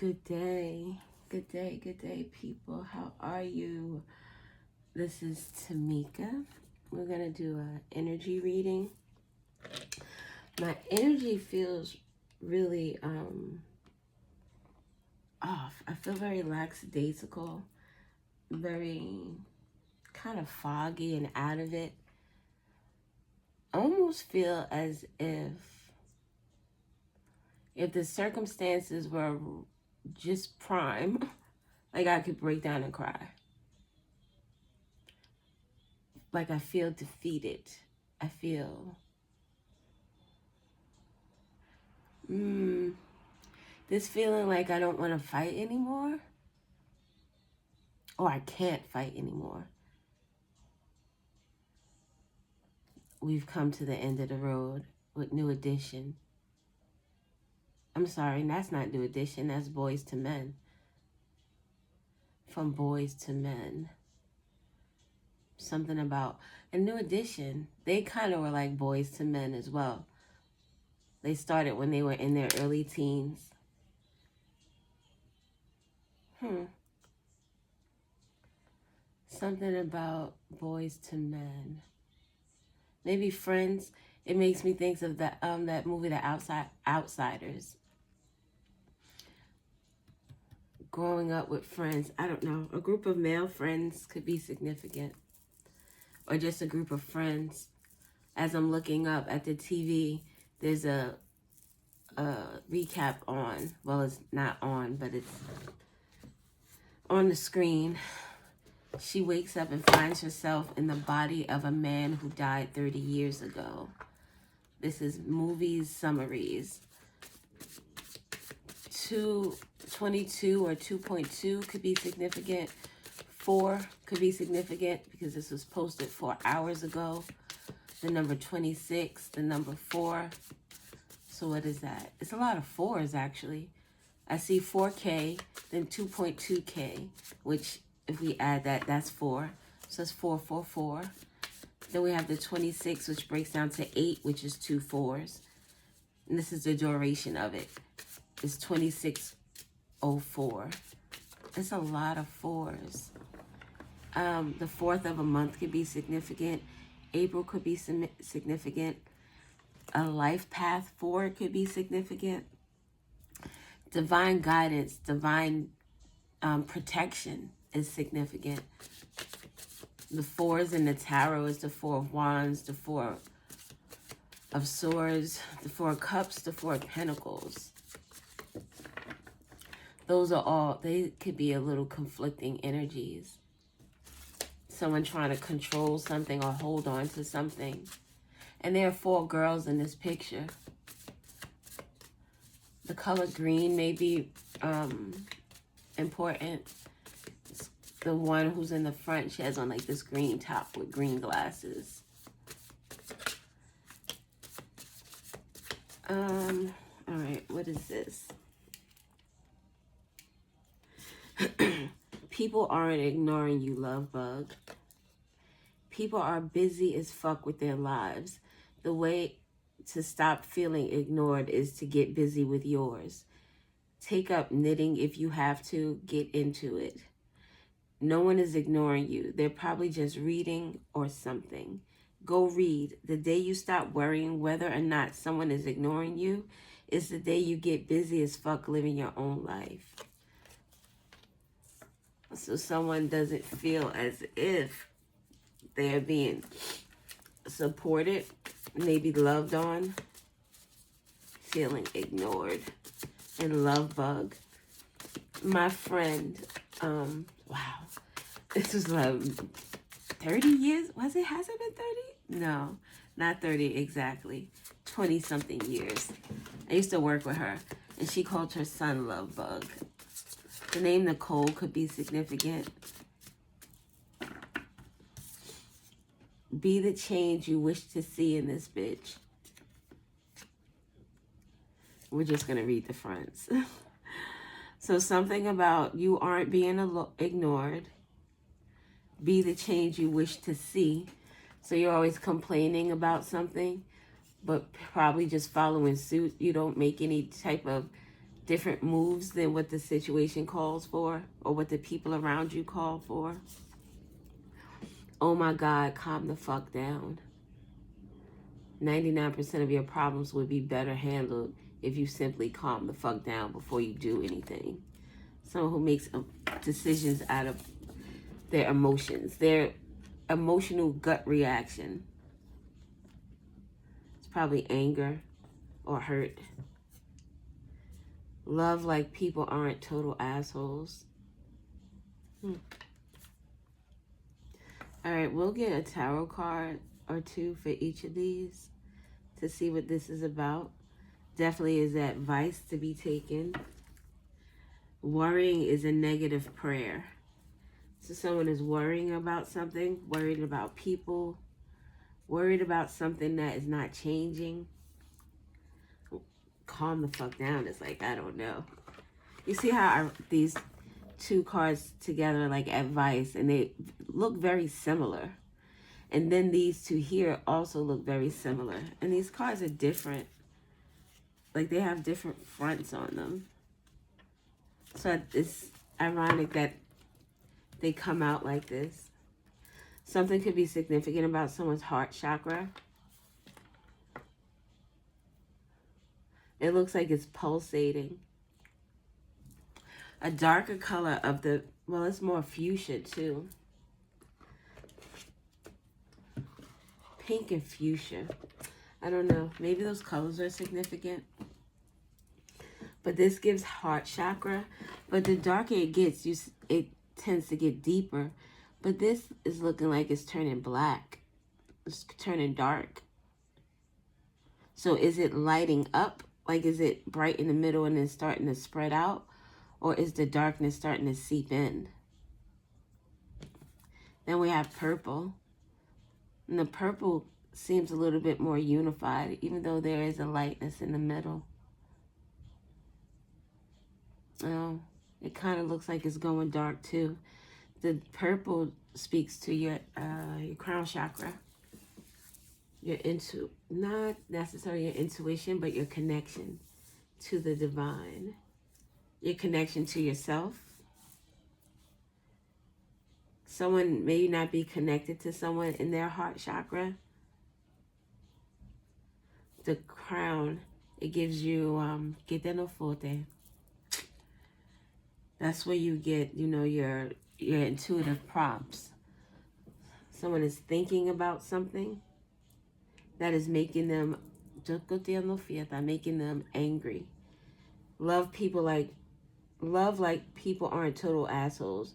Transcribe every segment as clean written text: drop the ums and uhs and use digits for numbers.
Good day. Good day. Good day, people. How are you? This is Tamika. We're going to do an energy reading. My energy feels really off. I feel very lackadaisical, very kind of foggy and out of it. I almost feel as if the circumstances were just prime, like I could break down and cry. Like I feel defeated. I feel this feeling like I don't want to fight anymore, or I can't fight anymore. We've come to the end of the road with New Edition. I'm sorry, that's not New Edition, that's Boys to Men. From Boys to Men. Something about, and New Edition, they kind of were like Boys to Men as well. They started when they were in their early teens. Something about Boys to Men. Maybe Friends. It makes me think of that movie, The Outsiders. Growing up with friends, I don't know. A group of male friends could be significant, or just a group of friends. As I'm looking up at the TV, there's a recap on. Well, it's not on, but it's on the screen. She wakes up and finds herself in the body of a man who died 30 years ago. This is movies summaries. 22 or 2.2 could be significant. 4 could be significant because this was posted 4 hours ago. The number 26, the number 4. So what is that? It's a lot of 4s actually. I see 4K, then 2.2K, which if we add that, that's 4. So it's 444. Then we have the 26, which breaks down to 8, which is 2 4s. And this is the duration of it. It's 2604. It's a lot of 4s. The 4th of a month could be significant. April could be significant. A life path 4 could be significant. Divine guidance, divine protection is significant. The 4s in the tarot is the 4 of Wands, the 4 of Swords, the 4 of Cups, the 4 of Pentacles. Those are all, they could be a little conflicting energies. Someone trying to control something or hold on to something. And there are 4 girls in this picture. The color green may be important. The one who's in the front, she has on like this green top with green glasses. All right, what is this? People aren't ignoring you, love bug. People are busy as fuck with their lives. The way to stop feeling ignored is to get busy with yours. Take up knitting if you have to. Get into it. No one is ignoring you. They're probably just reading or something. Go read. The day you stop worrying whether or not someone is ignoring you is the day you get busy as fuck living your own life. So someone doesn't feel as if they're being supported, maybe loved on, feeling ignored. And love bug. My friend, wow, this was like 30 years. Has it been 30? No, not 30 exactly. 20 something years. I used to work with her and she called her son Love Bug. The name Nicole could be significant. Be the change you wish to see in this bitch. We're just going to read the fronts. So something about you aren't being ignored. Be the change you wish to see. So you're always complaining about something, but probably just following suit. You don't make any type of different moves than what the situation calls for or what the people around you call for. Oh my God, calm the fuck down. 99% of your problems would be better handled if you simply calm the fuck down before you do anything. Someone who makes decisions out of their emotions, their emotional gut reaction. It's probably anger or hurt. Love like people aren't total assholes. All right, we'll get a tarot card or two for each of these to see what this is about. Definitely is advice to be taken. Worrying is a negative prayer. So someone is worrying about something, worried about people, worried about something that is not changing. Calm the fuck down. It's like, I don't know. You see how these two cards together like advice, and they look very similar. And then these two here also look very similar. And these cards are different. Like they have different fronts on them. So it's ironic that they come out like this. Something could be significant about someone's heart chakra. It looks like it's pulsating. A darker color of the, well, it's more fuchsia too. Pink and fuchsia. I don't know. Maybe those colors are significant. But this gives heart chakra. But the darker it gets, it tends to get deeper. But this is looking like it's turning black. It's turning dark. So is it lighting up? Like, is it bright in the middle and then starting to spread out? Or is the darkness starting to seep in? Then we have purple. And the purple seems a little bit more unified, even though there is a lightness in the middle. Oh, it kind of looks like it's going dark too. The purple speaks to your crown chakra. Not necessarily your intuition, but your connection to the divine. Your connection to yourself. Someone may not be connected to someone in their heart chakra. The crown, it gives you, forte. That's where you get, your intuitive prompts. Someone is thinking about something that is making them angry. Love like people aren't total assholes.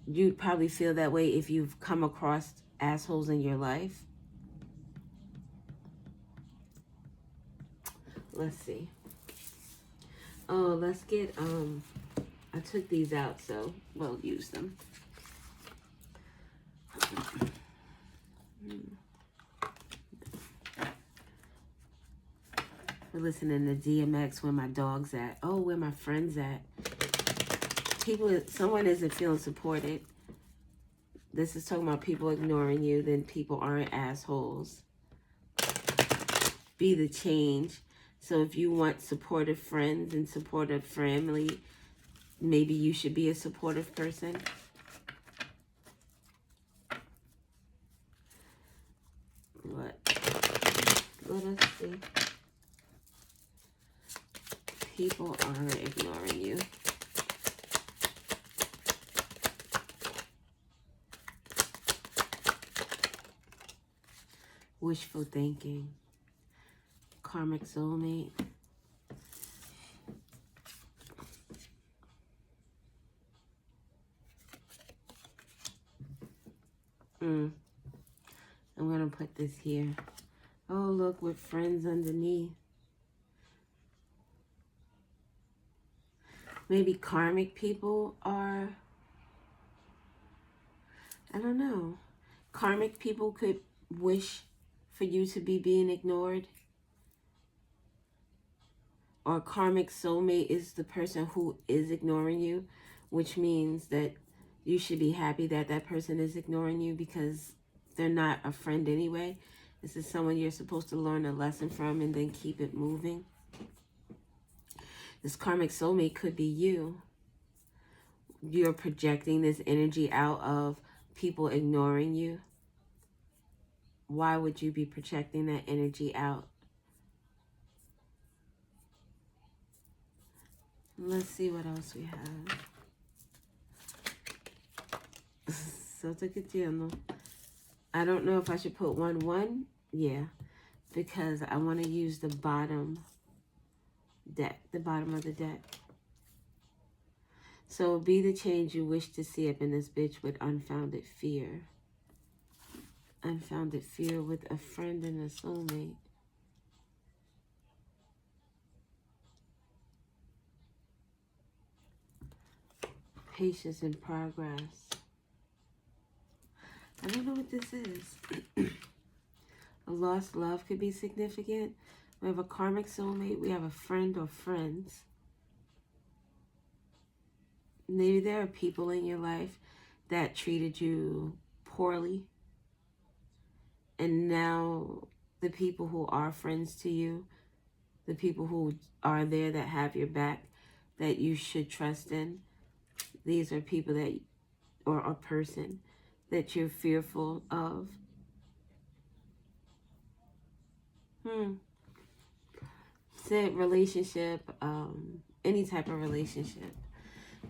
You'd probably feel that way if you've come across assholes in your life. Let's see. Oh, let's get, I took these out, so we'll use them. We're listening to DMX, Where My Dog's At. Oh, where my friends at. Someone isn't feeling supported. This is talking about people ignoring you, then people aren't assholes. Be the change. So if you want supportive friends and supportive family, maybe you should be a supportive person. Let us see. People are ignoring you. Wishful thinking. Karmic soulmate. I'm going to put this here. Oh, look, with friends underneath. Maybe karmic people are, I don't know. Karmic people could wish for you to be being ignored. Or karmic soulmate is the person who is ignoring you, which means that you should be happy that that person is ignoring you because they're not a friend anyway. This is someone you're supposed to learn a lesson from and then keep it moving. This karmic soulmate could be you. You're projecting this energy out of people ignoring you. Why would you be projecting that energy out? Let's see what else we have. Sota Katiano. I don't know if I should put 1-1. Yeah, because I want to use the bottom deck, the bottom of the deck. So be the change you wish to see up in this bitch with unfounded fear. Unfounded fear with a friend and a soulmate. Patience in progress. I don't know what this is. A lost love could be significant. We have a karmic soulmate. We have a friend or friends. Maybe there are people in your life that treated you poorly. And now the people who are friends to you, the people who are there that have your back, that you should trust in, these are people that, or a person that you're fearful of. Say relationship, any type of relationship.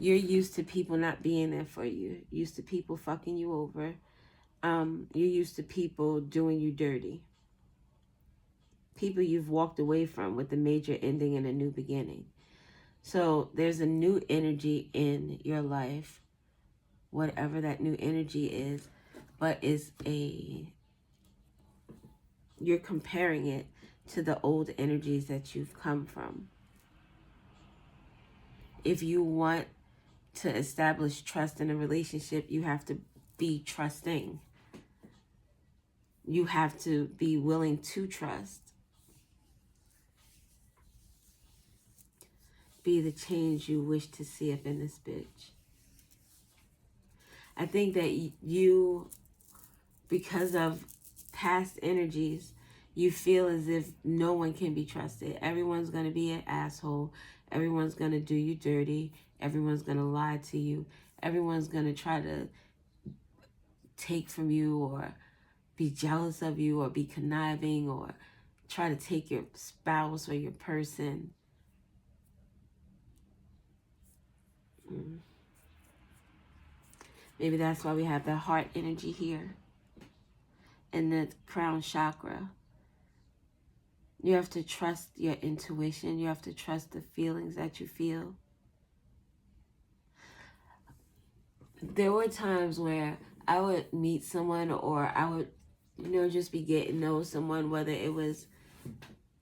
You're used to people not being there for you. Used to people fucking you over. You're used to people doing you dirty. People you've walked away from with a major ending and a new beginning. So there's a new energy in your life, whatever that new energy is, but you're comparing it to the old energies that you've come from. If you want to establish trust in a relationship, you have to be trusting. You have to be willing to trust. Be the change you wish to see up in this bitch. I think that you, because of past energies, you feel as if no one can be trusted. Everyone's going to be an asshole. Everyone's going to do you dirty. Everyone's going to lie to you. Everyone's going to try to take from you or be jealous of you or be conniving or try to take your spouse or your person. Maybe that's why we have the heart energy here and the crown chakra. You have to trust your intuition. You have to trust the feelings that you feel. There were times where I would meet someone or I would, just be getting to know someone, whether it was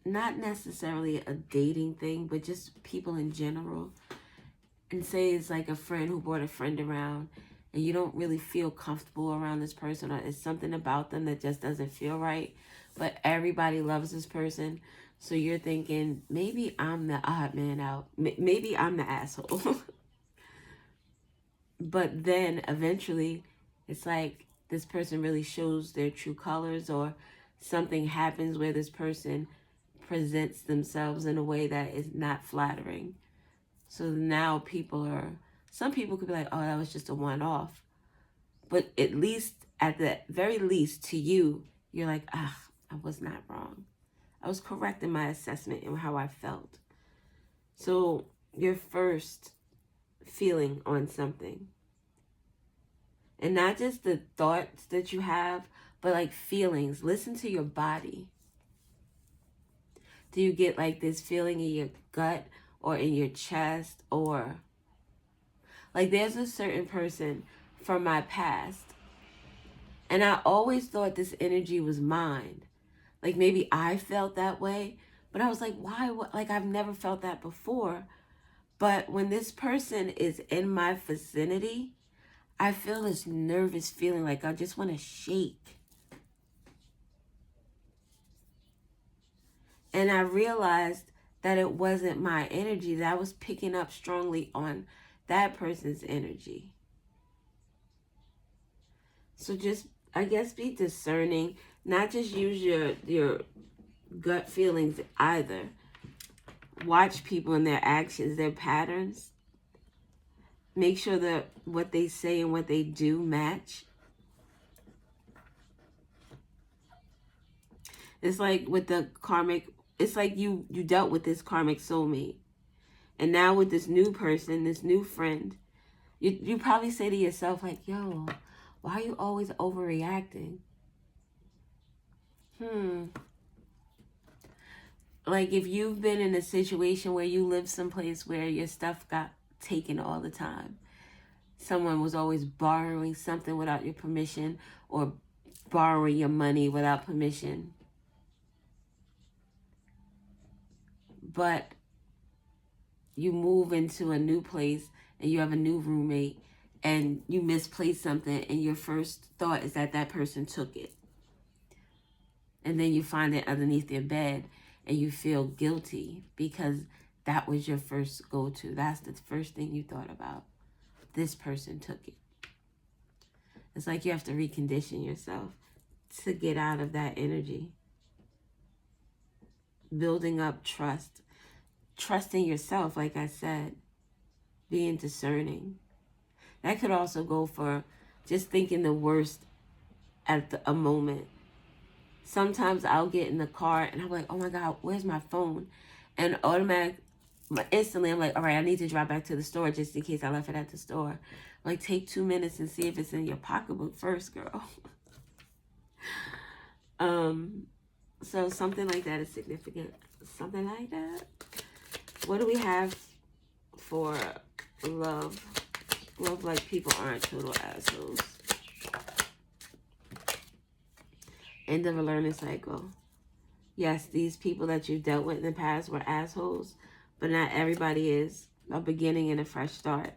not necessarily a dating thing, but just people in general. And say it's like a friend who brought a friend around and you don't really feel comfortable around this person, or it's something about them that just doesn't feel right, but everybody loves this person. So you're thinking, maybe I'm the odd man out. Maybe I'm the asshole. But then eventually it's like this person really shows their true colors, or something happens where this person presents themselves in a way that is not flattering. So now some people could be like, oh, that was just a one-off. But at the very least, to you, you're like, I was not wrong. I was correct in my assessment and how I felt. So your first feeling on something. And not just the thoughts that you have, but like feelings. Listen to your body. Do you get like this feeling in your gut or in your chest, or like there's a certain person from my past and I always thought this energy was mine. Like maybe I felt that way, but I was like, why? Like I've never felt that before. But when this person is in my vicinity, I feel this nervous feeling like I just want to shake. And I realized that it wasn't my energy, that I was picking up strongly on that person's energy. So just, I guess, be discerning. Not just use your gut feelings either. Watch people and their actions, their patterns. Make sure that what they say and what they do match. It's like with the karmic, it's like you dealt with this karmic soulmate. And now with this new person, this new friend, you probably say to yourself like, yo, why are you always overreacting? Like if you've been in a situation where you live someplace where your stuff got taken all the time. Someone was always borrowing something without your permission or borrowing your money without permission. But you move into a new place and you have a new roommate and you misplaced something and your first thought is that that person took it. And then you find it underneath their bed and you feel guilty because that was your first go-to. That's the first thing you thought about. This person took it. It's like you have to recondition yourself to get out of that energy. Building up trust. Trusting yourself, like I said. Being discerning. That could also go for just thinking the worst at a moment. Sometimes I'll get in the car and I'm like, oh my God, where's my phone? And instantly I'm like, all right, I need to drive back to the store just in case I left it at the store. Like, take 2 minutes and see if it's in your pocketbook first, girl. So something like that is significant. Something like that. What do we have for love? Love like people aren't total assholes. End of a learning cycle. Yes, these people that you've dealt with in the past were assholes, but not everybody is. A beginning and a fresh start.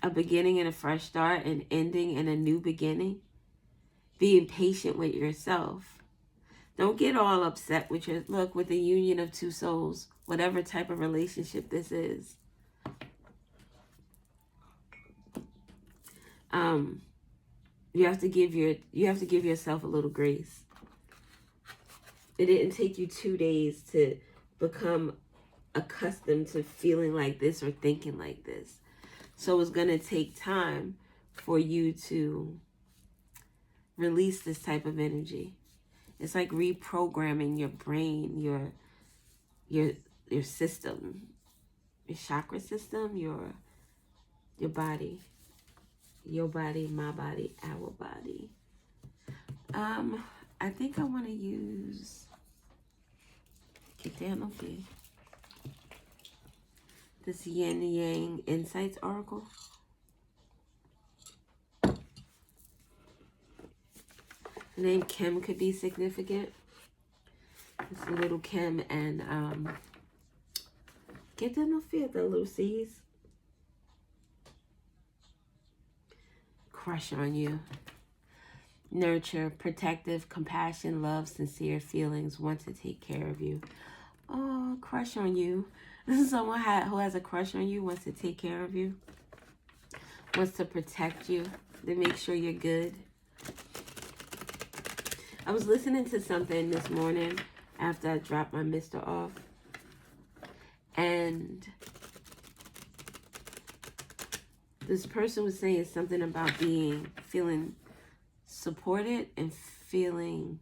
A beginning and a fresh start, an ending and a new beginning. Being patient with yourself. Don't get all upset with with the union of two souls, whatever type of relationship this is. You have to give yourself a little grace. It didn't take you 2 days to become accustomed to feeling like this or thinking like this. So it's going to take time for you to release this type of energy. It's like reprogramming your brain, your system, your chakra system, your body. Your body, my body, our body. I think I want to use this Yin Yang Insights Oracle. The name Kim could be significant. It's little Kim and get them no fear, the little C's. Crush on you. Nurture, protective, compassion, love, sincere feelings, want to take care of you. Oh, crush on you. This is someone who has a crush on you, wants to take care of you, wants to protect you, to make sure you're good. I was listening to something this morning after I dropped my mister off, and this person was saying something about feeling supported and feeling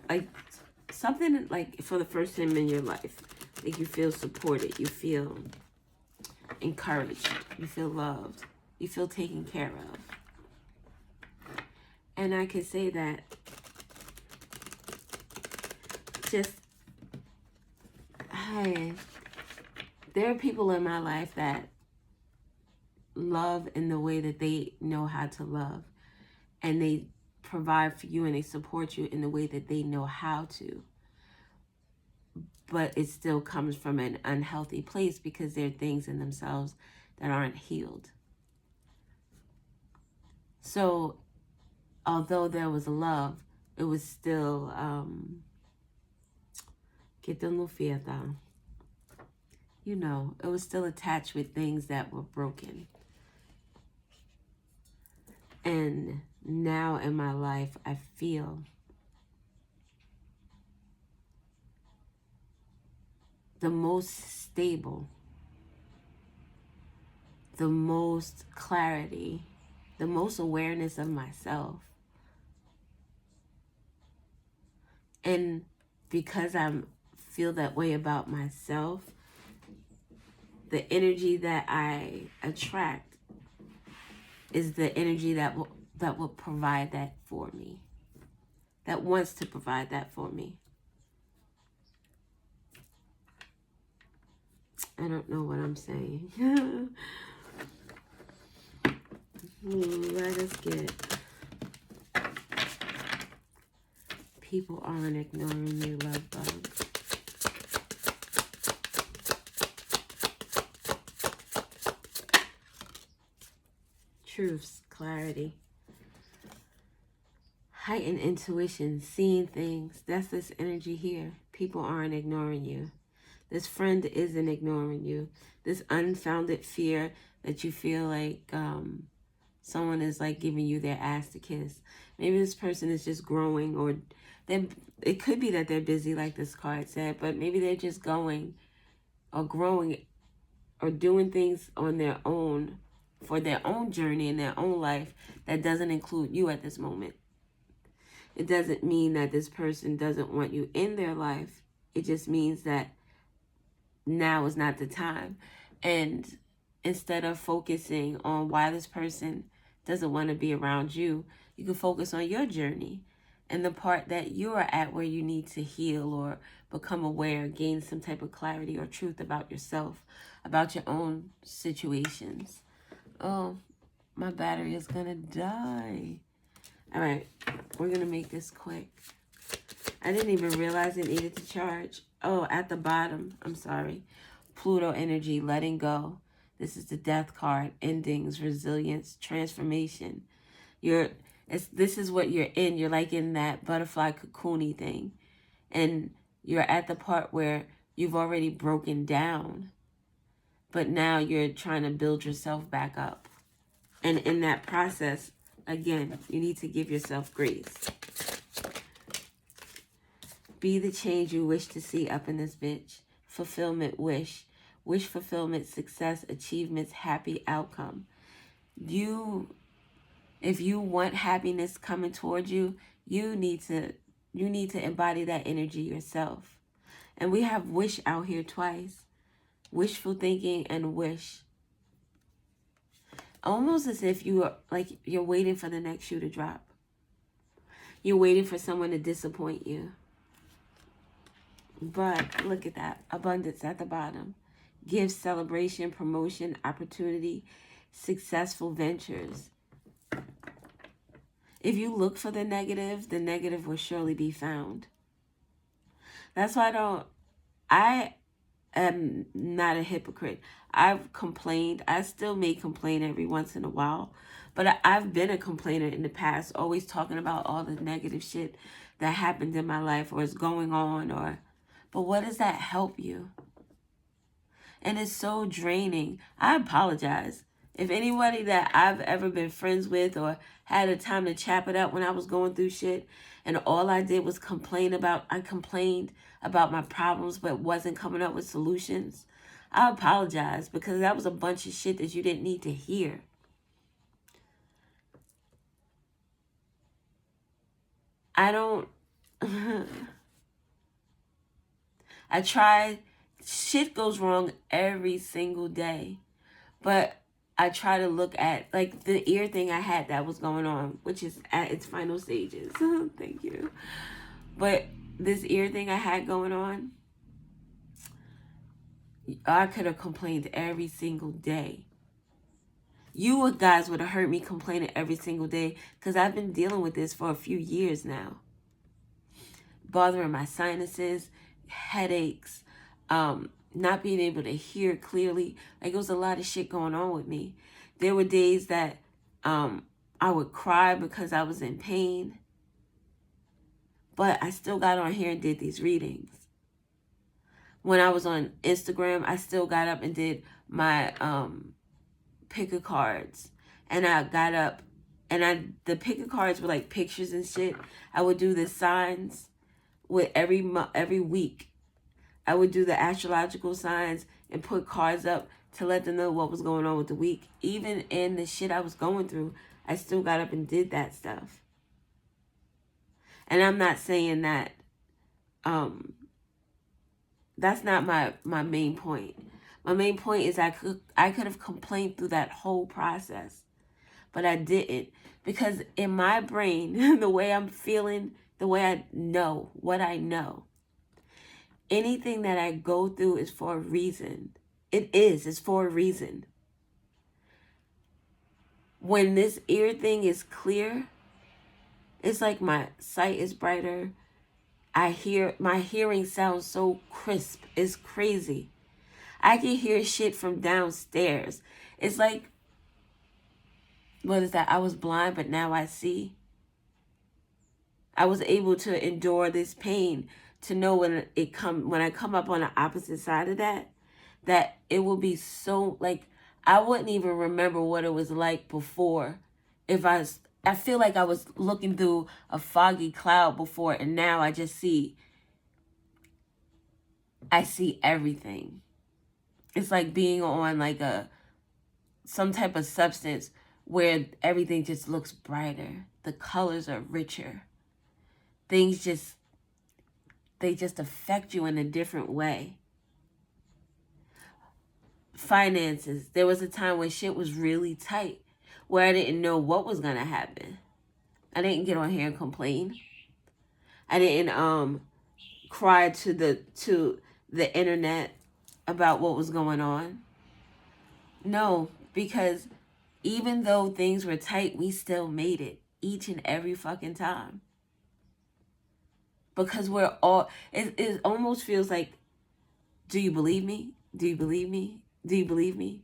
like something like for the first time in your life. Like you feel supported, you feel encouraged, you feel loved, you feel taken care of. And I could say that there are people in my life that love in the way that they know how to love, and they provide for you and they support you in the way that they know how to, but it still comes from an unhealthy place because there are things in themselves that aren't healed. So although there was love, it was still it was still attached with things that were broken. And now in my life, I feel the most stable, the most clarity, the most awareness of myself. And because I feel that way about myself, the energy that I attract is the energy that will provide that for me, that wants to provide that for me. I don't know what I'm saying. Let us get. People aren't ignoring you, love bug. Truths, clarity. Heightened intuition, seeing things. That's this energy here. People aren't ignoring you. This friend isn't ignoring you. This unfounded fear that you feel like someone is like giving you their ass to kiss. Maybe this person is just growing, or then it could be that they're busy like this card said, but maybe they're just going or growing or doing things on their own for their own journey in their own life that doesn't include you at this moment. It doesn't mean that this person doesn't want you in their life. It just means that now is not the time. And instead of focusing on why this person doesn't want to be around you, you can focus on your journey and the part that you are at where you need to heal or become aware, gain some type of clarity or truth about yourself, about your own situations. Oh, my battery is going to die. All right, we're going to make this quick. I didn't even realize it needed to charge. Oh, at the bottom, I'm sorry. Pluto energy, letting go. This is the death card, endings, resilience, transformation. This is what you're in. You're like in that butterfly cocoon-y thing. And you're at the part where you've already broken down. But now you're trying to build yourself back up. And in that process, again, you need to give yourself grace. Be the change you wish to see up in this bitch. Fulfillment, wish. Wish fulfillment, success, achievements, happy outcome. If you want happiness coming towards you, you need to embody that energy yourself. And we have wish out here twice. Wishful thinking and wish. Almost as if you're waiting for the next shoe to drop. You're waiting for someone to disappoint you. But look at that. Abundance at the bottom. Gifts, celebration, promotion, opportunity, successful ventures. If you look for the negative will surely be found. That's why I am not a hypocrite. I've complained. I still may complain every once in a while. But I've been a complainer in the past, always talking about all the negative shit that happened in my life or is going on. But what does that help you? And it's so draining. I apologize. If anybody that I've ever been friends with or had a time to chap it up when I was going through shit and all I did was I complained about my problems but wasn't coming up with solutions, I apologize, because that was a bunch of shit that you didn't need to hear. I try, shit goes wrong every single day, but I try to look at, like, the ear thing I had that was going on, which is at its final stages. Thank you. But this ear thing I had going on, I could have complained every single day. You guys would have heard me complaining every single day because I've been dealing with this for a few years now. Bothering my sinuses, headaches, not being able to hear clearly. Like, it was a lot of shit going on with me. There were days that I would cry because I was in pain. But I still got on here and did these readings. When I was on Instagram, I still got up and did my pick of cards. And I got up and the pick of cards were like pictures and shit. I would do the signs with every week. I would do the astrological signs and put cards up to let them know what was going on with the week. Even in the shit I was going through, I still got up and did that stuff. And I'm not saying that that's not my main point. My main point is I could have complained through that whole process, but I didn't, because in my brain, the way I'm feeling, the way I know what I know, anything that I go through is for a reason. It's for a reason. When this ear thing is clear, it's like my sight is brighter. My hearing sounds so crisp. It's crazy. I can hear shit from downstairs. It's like, what is that? I was blind, but now I see. I was able to endure this pain to know when I come up on the opposite side of that it will be so, like, I wouldn't even remember what it was like before. I feel like I was looking through a foggy cloud before, and now I see everything. It's like being on like some type of substance where everything just looks brighter. The colors are richer. Things they just affect you in a different way. Finances. There was a time when shit was really tight, where I didn't know what was gonna happen. I didn't get on here and complain. I didn't cry to the internet about what was going on. No, because even though things were tight, we still made it each and every fucking time. Because we're all, it almost feels like, do you believe me? Do you believe me? Do you believe me?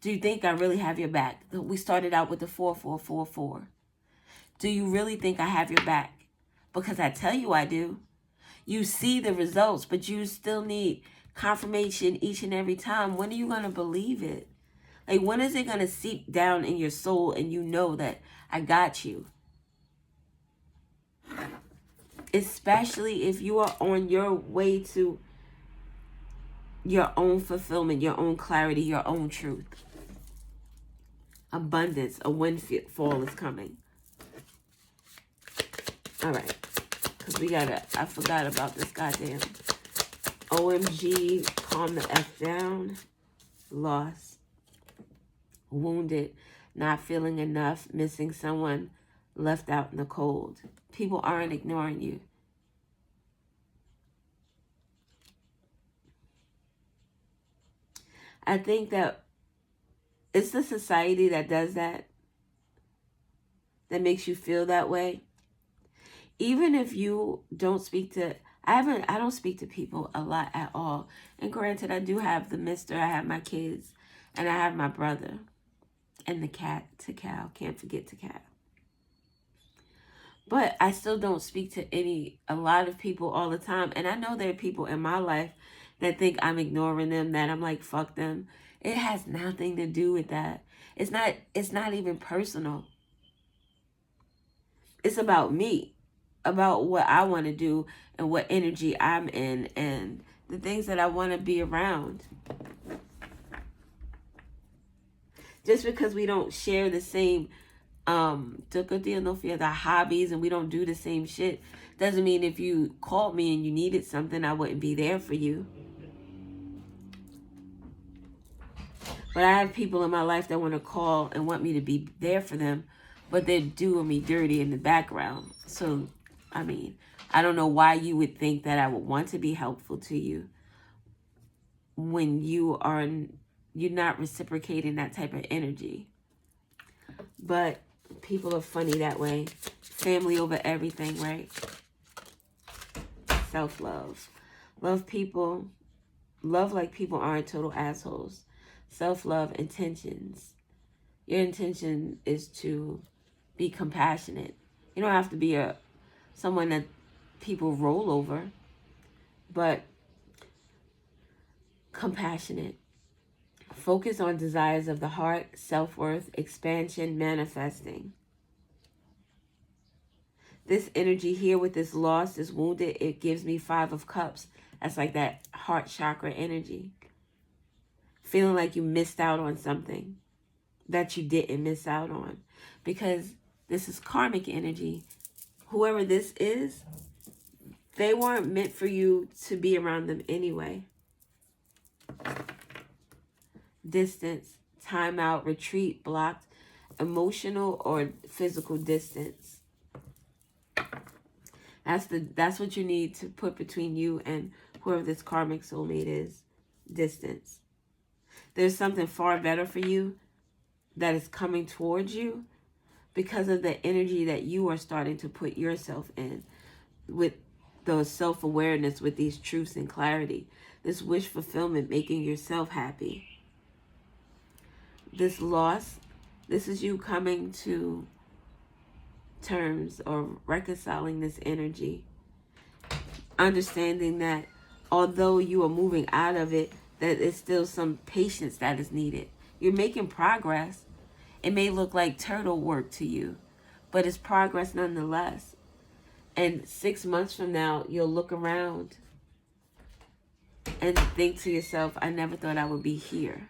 Do you think I really have your back? We started out with the 4444. Do you really think I have your back? Because I tell you I do. You see the results, but you still need confirmation each and every time. When are you going to believe it? Like, when is it going to seep down in your soul and you know that I got you? Especially if you are on your way to your own fulfillment, your own clarity, your own truth. Abundance, a windfall is coming. All right. Because I forgot about this goddamn OMG, calm the F down, loss, wounded, not feeling enough, missing someone, left out in the cold. People aren't ignoring you. I think that it's the society that does that makes you feel that way. Even if you don't speak to, I don't speak to people a lot at all. And granted, I do have the mister, I have my kids, and I have my brother, and the cat, Takal. Can't forget Takal. But I still don't speak to a lot of people all the time. And I know there are people in my life that think I'm ignoring them, that I'm like, fuck them. It has nothing to do with that. It's not even personal. It's about me, about what I want to do and what energy I'm in and the things that I want to be around. Just because we don't share the same the hobbies and we don't do the same shit doesn't mean if you called me and you needed something, I wouldn't be there for you. But I have people in my life that want to call and want me to be there for them, but they're doing me dirty in the background. So, I mean, I don't know why you would think that I would want to be helpful to you when you're not reciprocating that type of energy. But people are funny that way. Family over everything, right? Self-love. Love people. Love like people aren't total assholes. Self-love intentions. Your intention is to be compassionate. You don't have to be someone that people roll over, but compassionate. Focus on desires of the heart, self-worth, expansion, manifesting. This energy here with this loss, this wounded, it gives me 5 of Cups. That's like that heart chakra energy. Feeling like you missed out on something that you didn't miss out on. Because this is karmic energy. Whoever this is, they weren't meant for you to be around them anyway. Distance, time out, retreat, blocked, emotional or physical distance. That's what you need to put between you and whoever this karmic soulmate is. Distance. There's something far better for you that is coming towards you because of the energy that you are starting to put yourself in with the self-awareness, with these truths and clarity. This wish fulfillment, making yourself happy. This loss, this is you coming to terms or reconciling this energy. Understanding that although you are moving out of it, that there's still some patience that is needed. You're making progress. It may look like turtle work to you, but it's progress nonetheless. And 6 months from now, you'll look around and think to yourself, I never thought I would be here.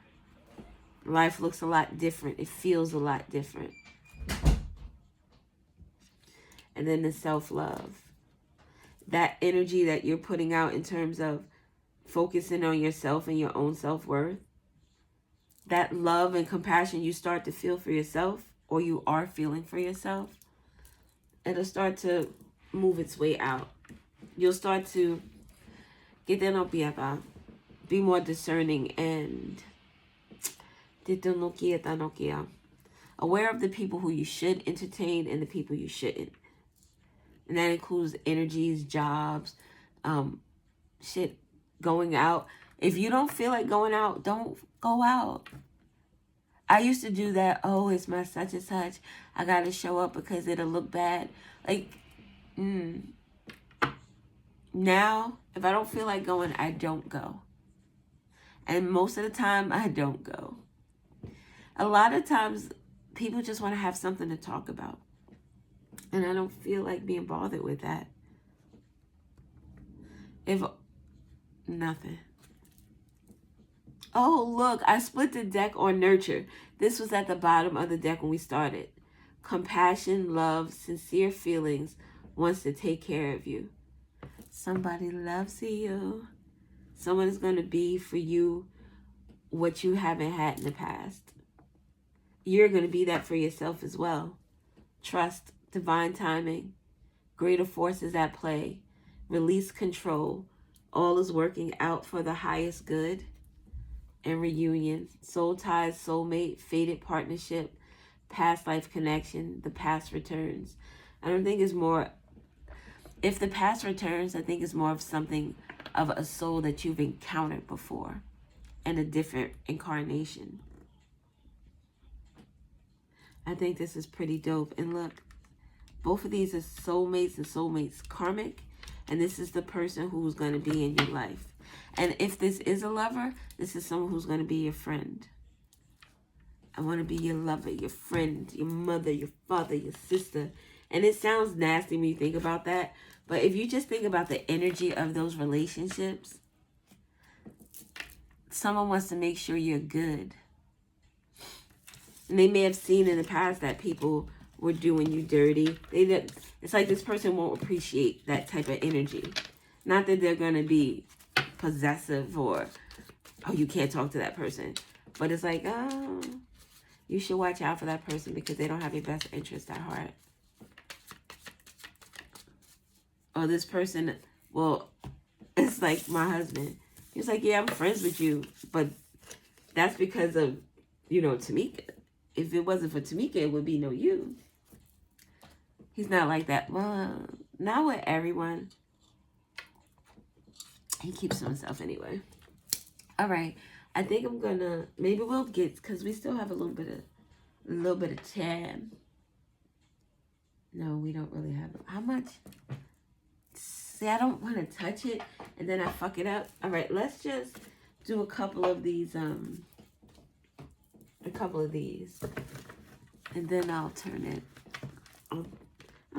Life looks a lot different. It feels a lot different. And then the self-love. That energy that you're putting out in terms of focusing on yourself and your own self-worth. That love and compassion you start to feel for yourself, or you are feeling for yourself, it'll start to move its way out. You'll start to be more discerning and aware of the people who you should entertain and the people you shouldn't. And that includes energies, jobs, shit, going out. If you don't feel like going out, don't go out. I used to do that. Oh, it's my such and such. I got to show up because it'll look bad. Like, now, if I don't feel like going, I don't go. And most of the time, I don't go. A lot of times, people just want to have something to talk about. And I don't feel like being bothered with that. Nothing. Oh, look, I split the deck on nurture. This was at the bottom of the deck when we started. Compassion, love, sincere feelings, wants to take care of you. Somebody loves you. Someone is going to be for you what you haven't had in the past. You're going to be that for yourself as well. Trust, divine timing, greater forces at play, release control. All is working out for the highest good. And reunion, soul ties, soulmate, fated partnership, past life connection, the past returns. I don't think it's more, if the past returns, I think it's more of something of a soul that you've encountered before and a different incarnation. I think this is pretty dope. And look, both of these are soulmates and soulmates karmic. And this is the person who's going to be in your life. And if this is a lover, this is someone who's going to be your friend. I want to be your lover, your friend, your mother, your father, your sister. And it sounds nasty when you think about that. But if you just think about the energy of those relationships, someone wants to make sure you're good. And they may have seen in the past that people were doing you dirty. It's like this person won't appreciate that type of energy. Not that they're going to be possessive or, oh, you can't talk to that person. But it's like, oh, you should watch out for that person because they don't have your best interest at heart. Or this person, well, it's like my husband. He's like, yeah, I'm friends with you. But that's because of, Tamika. If it wasn't for Tamika, it would be no you. He's not like that. Well, not with everyone. He keeps to himself anyway. All right. I think I'm gonna, maybe we'll get, because we still have a little bit of time. No, we don't really have, how much? See, I don't want to touch it and then I fuck it up. All right, let's just do a couple of these, and then I'll turn it, I'll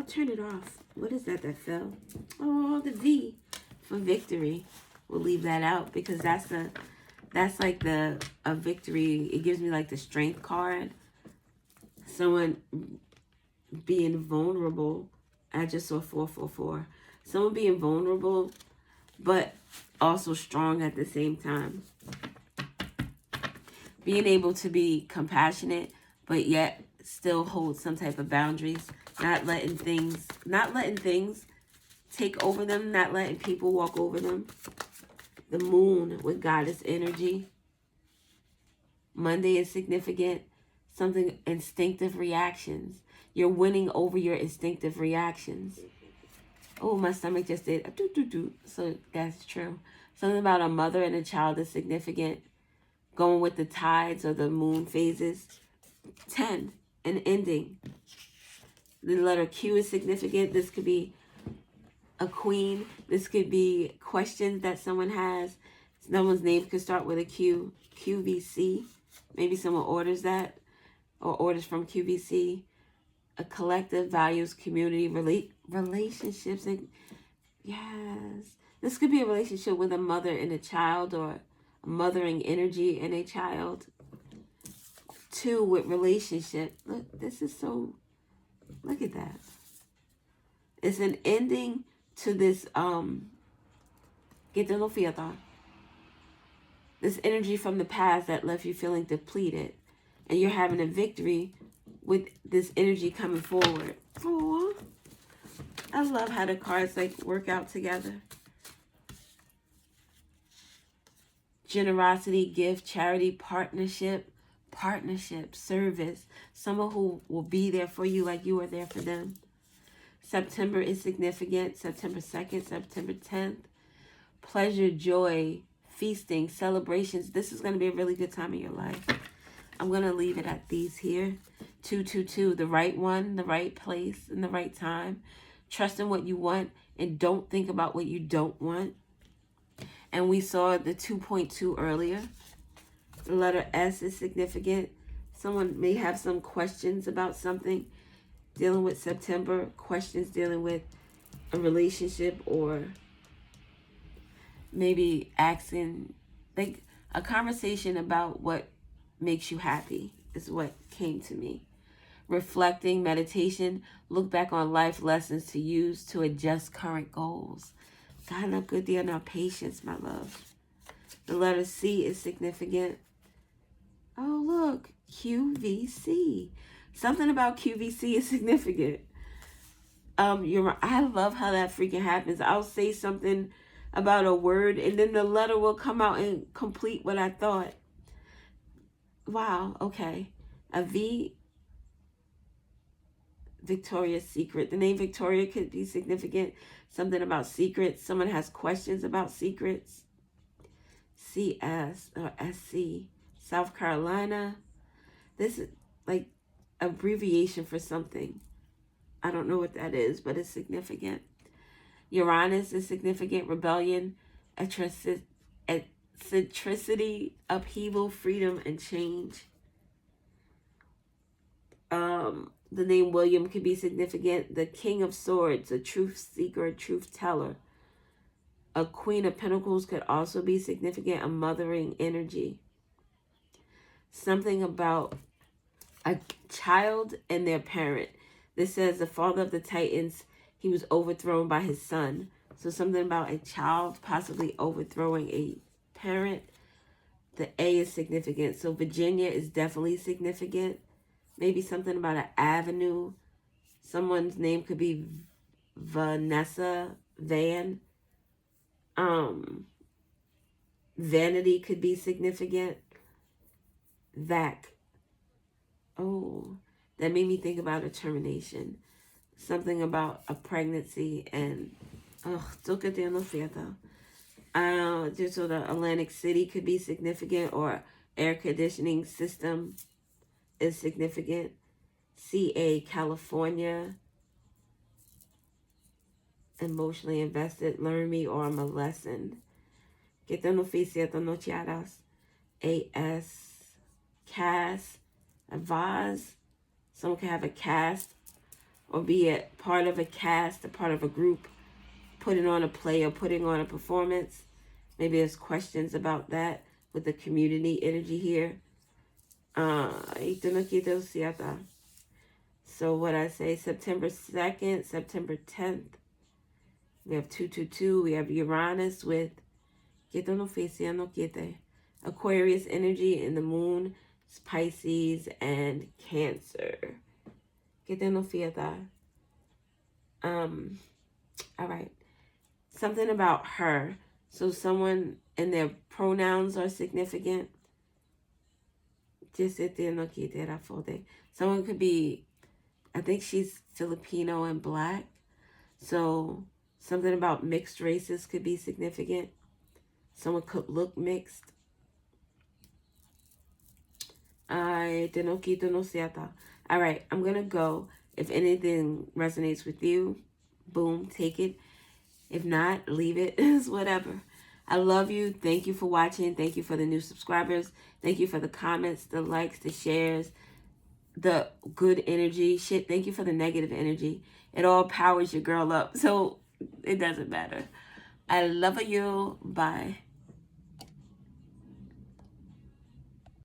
turn it off. What is that fell? Oh, the V for victory. we'll leave that out because that's like a victory. It gives me like the strength card. Someone being vulnerable. I just saw 444. Someone being vulnerable, but also strong at the same time. Being able to be compassionate, but yet still hold some type of boundaries. Not letting things take over them. Not letting people walk over them. The moon with goddess energy. Monday is significant. Something instinctive reactions. You're winning over your instinctive reactions. Oh, my stomach just did a doo-doo-doo. So that's true. Something about a mother and a child is significant. Going with the tides or the moon phases. 10, an ending. The letter Q is significant. This could be a queen. This could be questions that someone has. Someone's name could start with a Q. QVC. Maybe someone orders that or orders from QVC. A collective, values, community, relationships. And yes, this could be a relationship with a mother and a child, or a mothering energy and a child. 2 with relationship. Look, this is so, look at that. It's an ending to this, this energy from the past that left you feeling depleted. And you're having a victory with this energy coming forward. Aww. I love how the cards like work out together. Generosity, gift, charity, partnership, service. Someone who will be there for you like you are there for them. September is significant. September 2nd, September 10th. Pleasure, joy, feasting, celebrations. This is going to be a really good time in your life. I'm going to leave it at these here. 222, the right one, the right place, and the right time. Trust in what you want and don't think about what you don't want. And we saw the 2.2 earlier. The letter S is significant. Someone may have some questions about something dealing with September. Questions dealing with a relationship, or maybe asking, like a conversation about what makes you happy is what came to me. Reflecting, meditation, look back on life lessons to use to adjust current goals. God, look good there now. Patience, my love. The letter C is significant. Oh, look. QVC. Something about QVC is significant. I love how that freaking happens. I'll say something about a word, and then the letter will come out and complete what I thought. Wow, okay. A V, Victoria's Secret. The name Victoria could be significant. Something about secrets. Someone has questions about secrets. CS or SC. South Carolina. This is like abbreviation for something. I don't know what that is, but it's significant. Uranus is significant. Rebellion, eccentricity, upheaval, freedom, and change. The name William could be significant. The King of Swords, a truth seeker, a truth teller. A Queen of Pentacles could also be significant, a mothering energy. Something about a child and their parent. This says the father of the Titans, he was overthrown by his son. So something about a child possibly overthrowing a parent. The A is significant. So Virginia is definitely significant. Maybe something about an avenue. Someone's name could be Vanessa Van. Vanity could be significant. Vac. Oh, that made me think about a termination. Something about a pregnancy and so the Atlantic City could be significant, or air conditioning system is significant. CA, California. Emotionally invested, learn me, or I'm a lesson. Que te no oficia, no chiaras. AS, cast, a vase. Someone can have a cast or be a part of a cast, a part of a group, putting on a play or putting on a performance. Maybe there's questions about that with the community energy here. So what I say, September 2nd, September 10th, we have 222. We have Uranus with Aquarius energy in the moon, Pisces, and Cancer. All right. Something about her. So someone and their pronouns are significant. Someone could be, I think she's Filipino and black. So something about mixed races could be significant. Someone could look mixed. All right, I'm going to go. If anything resonates with you, boom, take it. If not, leave it. It's whatever. I love you. Thank you for watching. Thank you for the new subscribers. Thank you for the comments, the likes, the shares, the good energy. Shit, thank you for the negative energy. It all powers your girl up. So it doesn't matter. I love you. Bye.